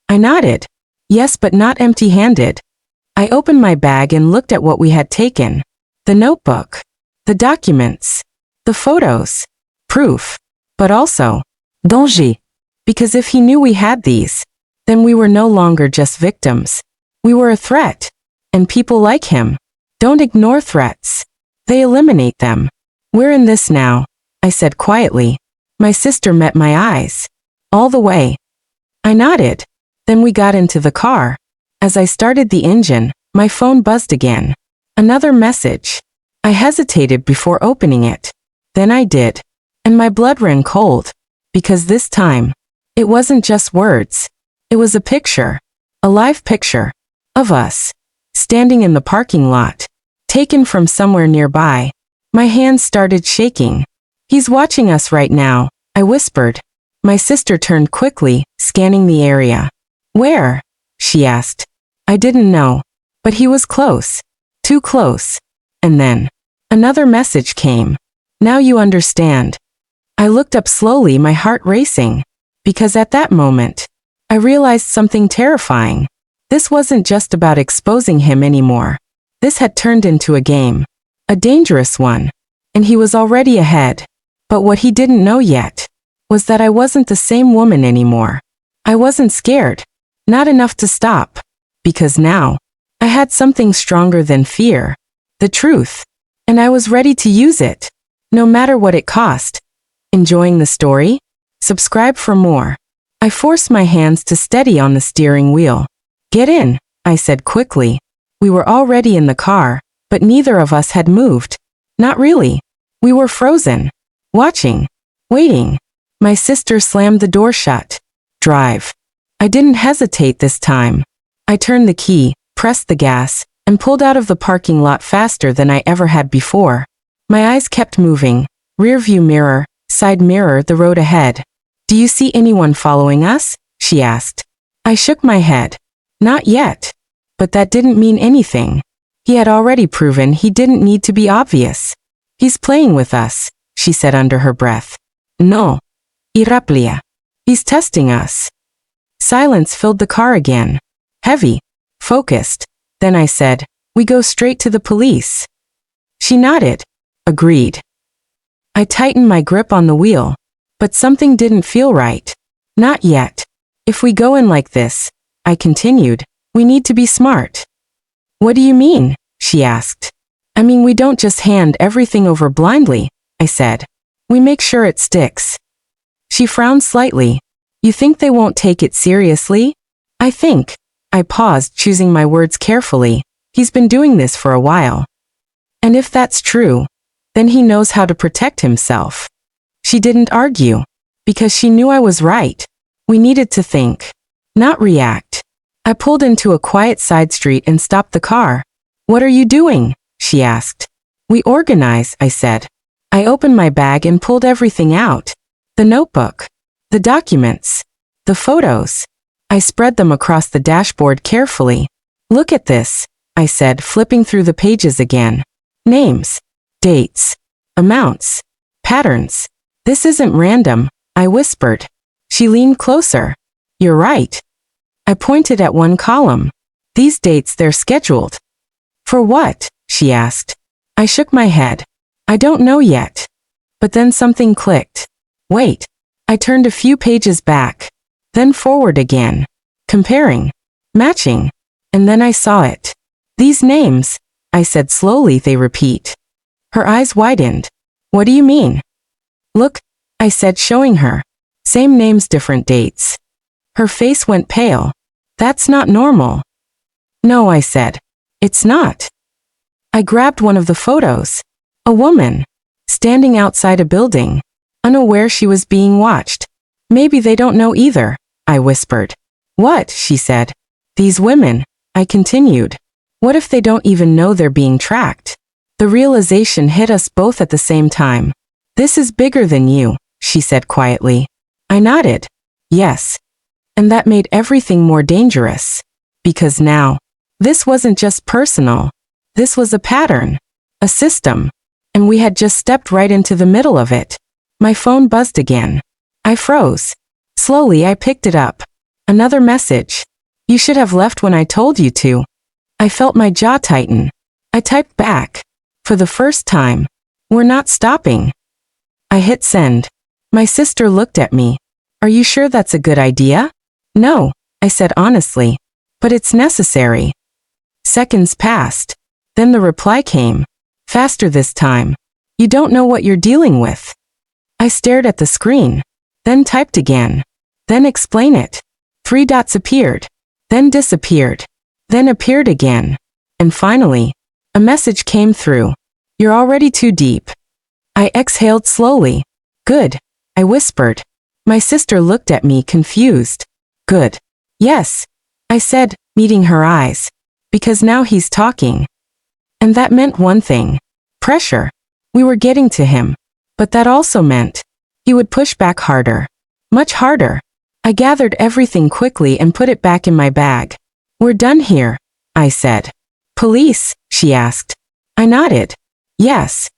I nodded. Yes, but not empty-handed. I opened my bag and looked at what we had taken. The notebook. The documents. The photos. Proof. But also, danger. Because if he knew we had these, then we were no longer just victims. We were a threat. And people like him don't ignore threats. They eliminate them. We're in this now, I said quietly. My sister met my eyes. All the way. I nodded. Then we got into the car. As I started the engine, my phone buzzed again. Another message. I hesitated before opening it. Then I did. And my blood ran cold. Because this time, it wasn't just words. It was a picture. A live picture. Of us. Standing in the parking lot. Taken from somewhere nearby. My hands started shaking. He's watching us right now, I whispered. My sister turned quickly, scanning the area. Where? She asked. I didn't know. But he was close. Too close. And then, another message came. Now you understand. I looked up slowly, my heart racing. Because at that moment, I realized something terrifying. This wasn't just about exposing him anymore. This had turned into a game. A dangerous one. And he was already ahead. But what he didn't know yet was that I wasn't the same woman anymore. I wasn't scared. Not enough to stop. Because now, I had something stronger than fear. The truth. And I was ready to use it. No matter what it cost. Enjoying the story? Subscribe for more. I forced my hands to steady on the steering wheel. Get in, I said quickly. We were already in the car, but neither of us had moved. Not really. We were frozen. Watching. Waiting. My sister slammed the door shut. Drive. I didn't hesitate this time. I turned the key, pressed the gas, and pulled out of the parking lot faster than I ever had before. My eyes kept moving. Rearview mirror, side mirror, the road ahead. Do you see anyone following us? She asked. I shook my head. Not yet. But that didn't mean anything. He had already proven he didn't need to be obvious. He's playing with us, she said under her breath. No. Iraplia. He's testing us. Silence filled the car again. Heavy. Focused. Then I said, we go straight to the police. She nodded. Agreed. I tightened my grip on the wheel. But something didn't feel right. Not yet. If we go in like this, I continued, we need to be smart. What do you mean? She asked. I mean, we don't just hand everything over blindly, I said. We make sure it sticks. She frowned slightly. You think they won't take it seriously? I think. I paused, choosing my words carefully. He's been doing this for a while. And if that's true, then he knows how to protect himself. She didn't argue. Because she knew I was right. We needed to think. Not react. I pulled into a quiet side street and stopped the car. What are you doing? She asked. We organize, I said. I opened my bag and pulled everything out. The notebook. The documents. The photos. I spread them across the dashboard carefully. Look at this, I said, flipping through the pages again. Names. Dates. Amounts. Patterns. This isn't random, I whispered. She leaned closer. You're right. I pointed at one column. These dates, they're scheduled. For what? She asked. I shook my head. I don't know yet. But then something clicked. Wait. I turned a few pages back. Then forward again. Comparing. Matching. And then I saw it. These names, I said slowly, they repeat. Her eyes widened. What do you mean? Look, I said, showing her. Same names, different dates. Her face went pale. That's not normal. No, I said. It's not. I grabbed one of the photos. A woman. Standing outside a building. unaware she was being watched. Maybe they don't know either, I whispered. What? She said. These women, I continued. What if they don't even know they're being tracked? The realization hit us both at the same time. This is bigger than you, she said quietly. I nodded. Yes. And that made everything more dangerous. Because now, this wasn't just personal. This was a pattern, a system, and we had just stepped right into the middle of it. My phone buzzed again. I froze. Slowly I picked it up. Another message. You should have left when I told you to. I felt my jaw tighten. I typed back. For the first time. We're not stopping. I hit send. My sister looked at me. Are you sure that's a good idea? No, I said honestly. But it's necessary. Seconds passed. Then the reply came. Faster this time. You don't know what you're dealing with. I stared at the screen. Then typed again. Then explain it. 3 dots appeared. Then disappeared. Then appeared again. And finally, a message came through. You're already too deep. I exhaled slowly. Good, I whispered. My sister looked at me confused. Good. Yes, I said, meeting her eyes. Because now he's talking. And that meant one thing. Pressure. We were getting to him. But that also meant he would push back harder. Much harder. I gathered everything quickly and put it back in my bag. We're done here, I said. Police? She asked. I nodded. Yes.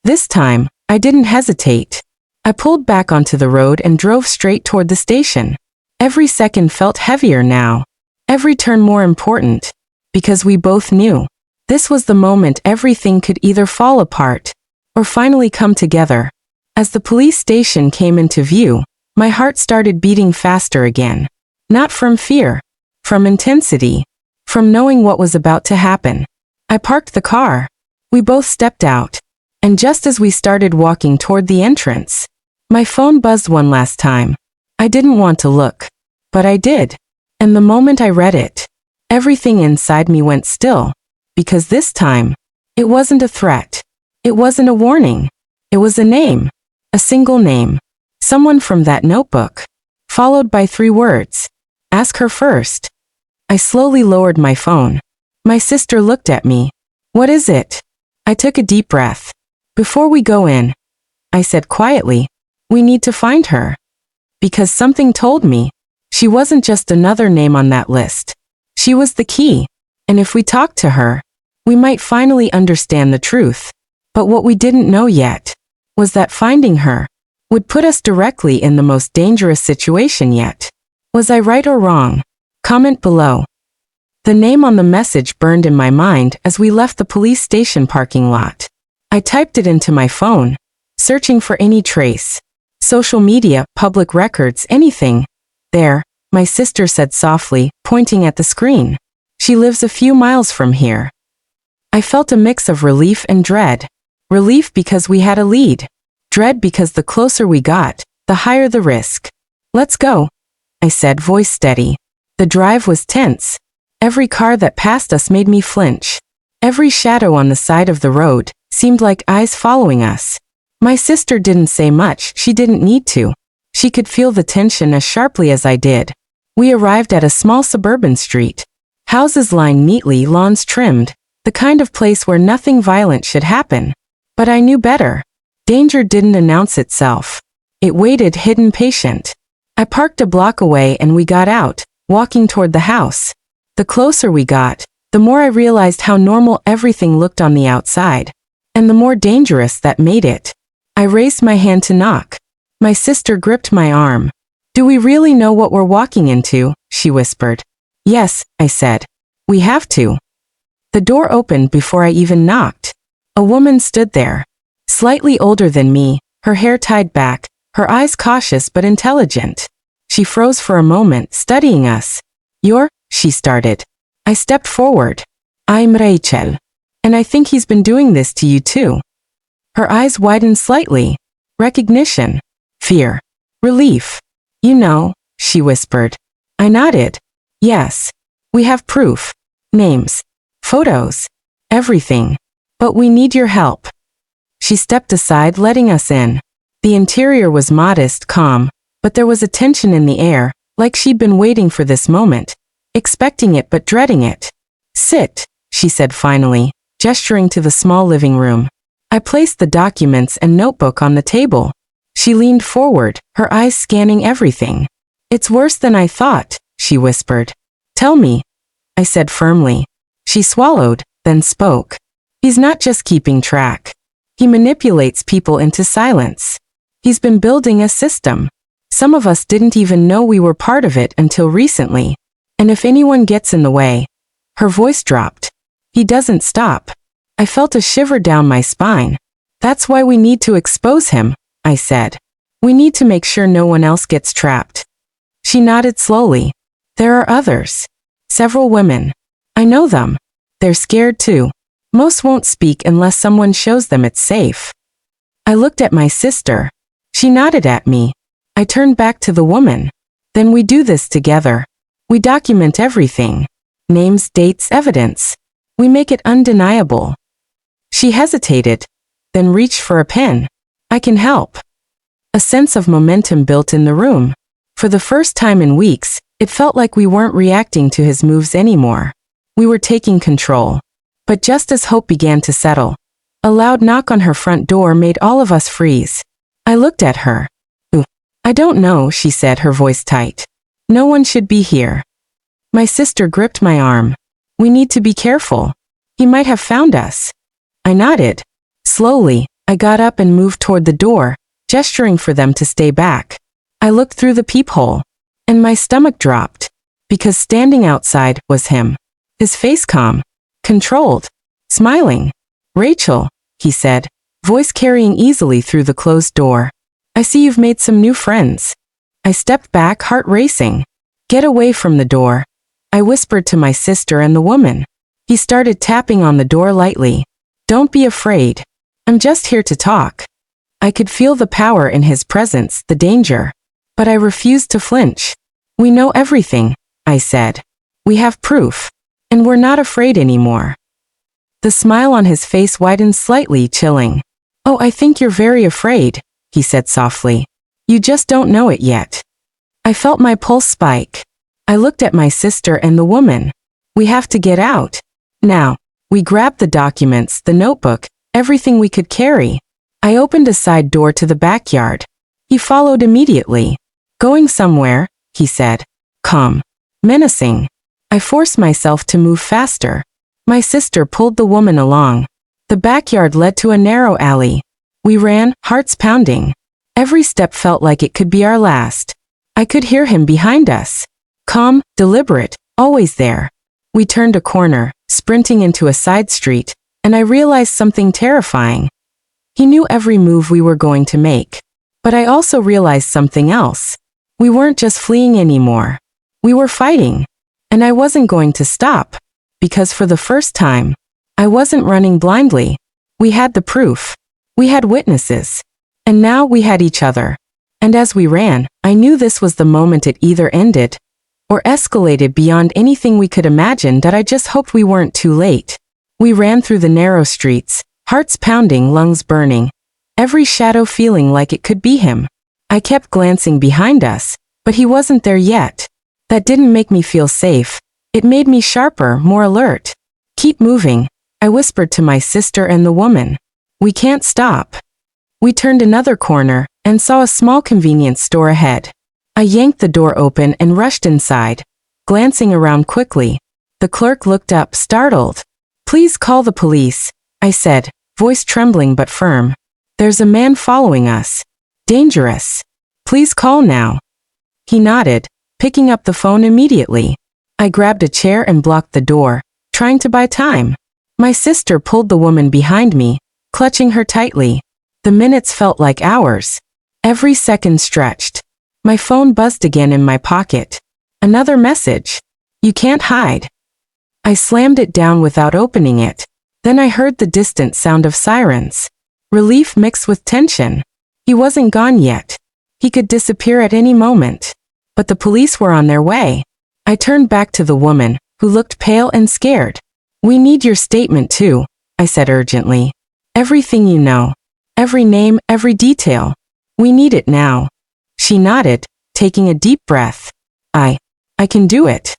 This time, I didn't hesitate. I pulled back onto the road and drove straight toward the station. Every second felt heavier now. Every turn more important. Because we both knew. This was the moment everything could either fall apart or finally come together. As the police station came into view, my heart started beating faster again. Not from fear. From intensity. From knowing what was about to happen. I parked the car. We both stepped out. And just as we started walking toward the entrance, my phone buzzed one last time. I didn't want to look. But I did. And the moment I read it, everything inside me went still. Because this time, it wasn't a threat. It wasn't a warning. It was a name. A single name. Someone from that notebook. Followed by 3 words. Ask her first. I slowly lowered my phone. My sister looked at me. What is it? I took a deep breath. Before we go in, I said quietly, we need to find her. Because something told me, she wasn't just another name on that list. She was the key. And if we talked to her, we might finally understand the truth. But what we didn't know yet was that finding her would put us directly in the most dangerous situation yet. Was I right or wrong? Comment below. The name on the message burned in my mind as we left the police station parking lot. I typed it into my phone, searching for any trace. Social media, public records, anything. There, my sister said softly, pointing at the screen. She lives a few miles from here. I felt a mix of relief and dread. Relief because we had a lead. Dread because the closer we got, the higher the risk. Let's go, I said, voice steady. The drive was tense. Every car that passed us made me flinch. Every shadow on the side of the road seemed like eyes following us. My sister didn't say much, she didn't need to. She could feel the tension as sharply as I did. We arrived at a small suburban street. Houses lined neatly, lawns trimmed, the kind of place where nothing violent should happen. But I knew better. Danger didn't announce itself. It waited hidden patient. I parked a block away and we got out, walking toward the house. The closer we got, the more I realized how normal everything looked on the outside. And the more dangerous that made it. I raised my hand to knock. My sister gripped my arm. Do we really know what we're walking into? She whispered. Yes, I said. We have to. The door opened before I even knocked. A woman stood there. Slightly older than me, her hair tied back, her eyes cautious but intelligent. She froze for a moment, studying us. You're, she started. I stepped forward. I'm Rachel. And I think he's been doing this to you too. Her eyes widened slightly. Recognition. Fear. Relief. You know, she whispered. I nodded. Yes. We have proof. Names. Photos. Everything. But we need your help. She stepped aside, letting us in. The interior was modest, calm, but there was a tension in the air, like she'd been waiting for this moment, expecting it but dreading it. "Sit," she said finally, gesturing to the small living room. I placed the documents and notebook on the table. She leaned forward, her eyes scanning everything. "It's worse than I thought," she whispered. "Tell me," I said firmly. She swallowed, then spoke. "He's not just keeping track. He manipulates people into silence. He's been building a system. Some of us didn't even know we were part of it until recently. And if anyone gets in the way," her voice dropped, "he doesn't stop." I felt a shiver down my spine. "That's why we need to expose him," I said. "We need to make sure no one else gets trapped." She nodded slowly. "There are others. Several women. I know them. They're scared too. Most won't speak unless someone shows them it's safe." I looked at my sister. She nodded at me. I turned back to the woman. "Then we do this together. We document everything. Names, dates, evidence. We make it undeniable." She hesitated, then reached for a pen. "I can help." A sense of momentum built in the room. For the first time in weeks, it felt like we weren't reacting to his moves anymore. We were taking control. But just as hope began to settle, a loud knock on her front door made all of us freeze. I looked at her. "Ooh, I don't know," she said, her voice tight. "No one should be here." My sister gripped my arm. "We need to be careful. He might have found us." I nodded. Slowly, I got up and moved toward the door, gesturing for them to stay back. I looked through the peephole, and my stomach dropped, because standing outside was him. His face calm, controlled, smiling. "Rachel," he said, voice carrying easily through the closed door. "I see you've made some new friends." I stepped back, heart racing. "Get away from the door," I whispered to my sister and the woman. He started tapping on the door lightly. "Don't be afraid. I'm just here to talk." I could feel the power in his presence, the danger. But I refused to flinch. "We know everything," I said. "We have proof. And we're not afraid anymore." The smile on his face widened slightly, chilling. "Oh, I think you're very afraid," he said softly. "You just don't know it yet." I felt my pulse spike. I looked at my sister and the woman. "We have to get out. Now." We grabbed the documents, the notebook, everything we could carry. I opened a side door to the backyard. He followed immediately. "Going somewhere," he said. Calm. Menacing. I forced myself to move faster. My sister pulled the woman along. The backyard led to a narrow alley. We ran, hearts pounding. Every step felt like it could be our last. I could hear him behind us. Calm, deliberate, always there. We turned a corner, sprinting into a side street, and I realized something terrifying. He knew every move we were going to make. But I also realized something else. We weren't just fleeing anymore. We were fighting. And I wasn't going to stop. Because for the first time, I wasn't running blindly. We had the proof. We had witnesses. And now we had each other. And as we ran, I knew this was the moment it either ended or escalated beyond anything we could imagine, that I just hoped we weren't too late. We ran through the narrow streets, hearts pounding, lungs burning, every shadow feeling like it could be him. I kept glancing behind us, but he wasn't there yet. That didn't make me feel safe. It made me sharper, more alert. "Keep moving," I whispered to my sister and the woman. "We can't stop." We turned another corner and saw a small convenience store ahead. I yanked the door open and rushed inside, glancing around quickly. The clerk looked up, startled. "Please call the police," I said, voice trembling but firm. "There's a man following us. Dangerous. Please call now." He nodded, picking up the phone immediately. I grabbed a chair and blocked the door, trying to buy time. My sister pulled the woman behind me, clutching her tightly. The minutes felt like hours. Every second stretched. My phone buzzed again in my pocket. Another message. "You can't hide." I slammed it down without opening it. Then I heard the distant sound of sirens. Relief mixed with tension. He wasn't gone yet. He could disappear at any moment. But the police were on their way. I turned back to the woman, who looked pale and scared. "We need your statement too," I said urgently. "Everything you know. Every name, every detail." We need it now. She nodded, taking a deep breath. I can do it.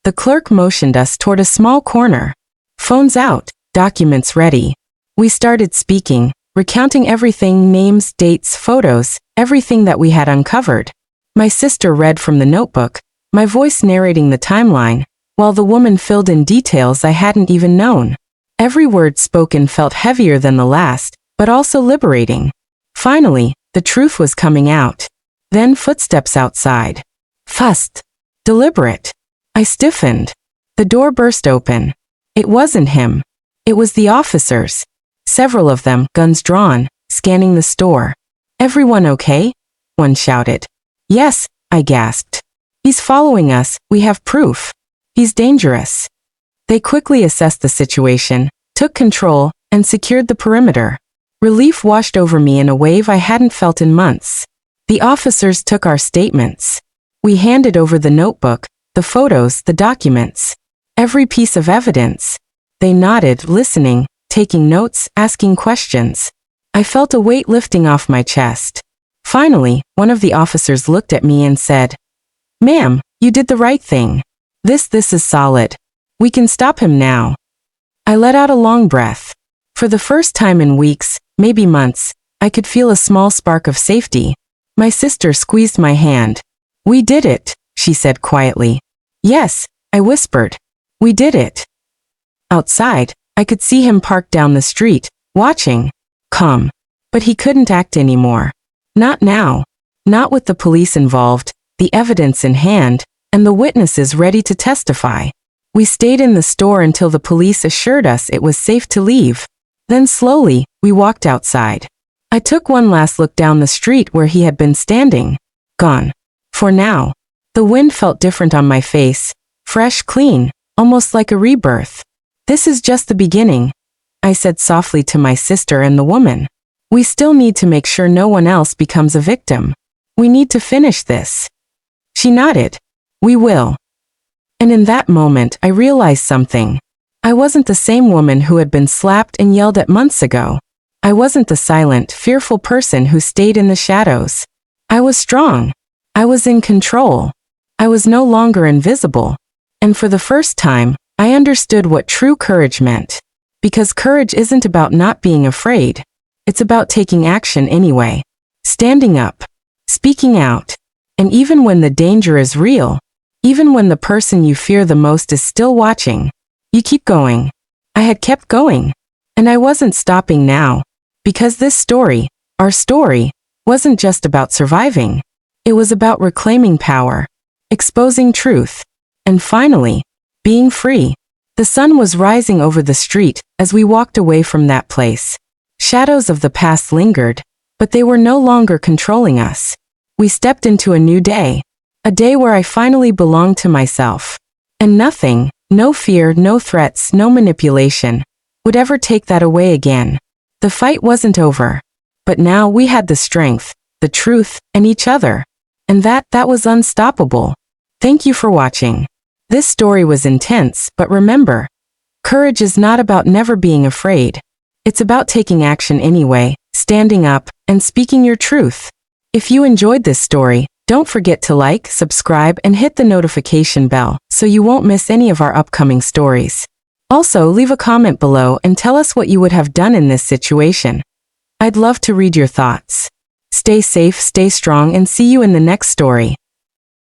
The clerk motioned us toward a small corner. Phones out, documents ready. We started speaking, recounting everything, names, dates, photos, everything that we had uncovered. My sister read from the notebook, my voice narrating the timeline, while the woman filled in details I hadn't even known. Every word spoken felt heavier than the last, but also liberating. Finally, the truth was coming out. Then footsteps outside. Fast. Deliberate. I stiffened. The door burst open. It wasn't him. It was the officers. Several of them, guns drawn, scanning the store. Everyone okay? One shouted. Yes, I gasped. He's following us, we have proof. He's dangerous. They quickly assessed the situation, took control, and secured the perimeter. Relief washed over me in a wave I hadn't felt in months. The officers took our statements. We handed over the notebook, the photos, the documents. Every piece of evidence. They nodded, listening, taking notes, asking questions. I felt a weight lifting off my chest. Finally, one of the officers looked at me and said, "Ma'am, you did the right thing. This is solid. We can stop him now." I let out a long breath. For the first time in weeks, maybe months, I could feel a small spark of safety. My sister squeezed my hand. "We did it," she said quietly. "Yes," I whispered. "We did it." Outside, I could see him parked down the street, watching. Calm. But he couldn't act anymore. Not now. Not with the police involved, the evidence in hand, and the witnesses ready to testify. We stayed in the store until the police assured us it was safe to leave. Then slowly, we walked outside. I took one last look down the street where he had been standing. Gone. For now. The wind felt different on my face. Fresh, clean, almost like a rebirth. "This is just the beginning," I said softly to my sister and the woman. "We still need to make sure no one else becomes a victim. We need to finish this." She nodded. "We will." And in that moment, I realized something. I wasn't the same woman who had been slapped and yelled at months ago. I wasn't the silent, fearful person who stayed in the shadows. I was strong. I was in control. I was no longer invisible. And for the first time, I understood what true courage meant. Because courage isn't about not being afraid. It's about taking action anyway. Standing up. Speaking out. And even when the danger is real, even when the person you fear the most is still watching, you keep going. I had kept going. And I wasn't stopping now. Because this story, our story, wasn't just about surviving. It was about reclaiming power, exposing truth, and finally, being free. The sun was rising over the street as we walked away from that place. Shadows of the past lingered, but they were no longer controlling us. We stepped into a new day, a day where I finally belonged to myself. And nothing, no fear, no threats, no manipulation, would ever take that away again. The fight wasn't over. But now we had the strength, the truth, and each other. And that was unstoppable. Thank you for watching. This story was intense, but remember, courage is not about never being afraid. It's about taking action anyway, standing up, and speaking your truth. If you enjoyed this story, don't forget to like, subscribe, and hit the notification bell so you won't miss any of our upcoming stories. Also, leave a comment below and tell us what you would have done in this situation. I'd love to read your thoughts. Stay safe, stay strong, and see you in the next story.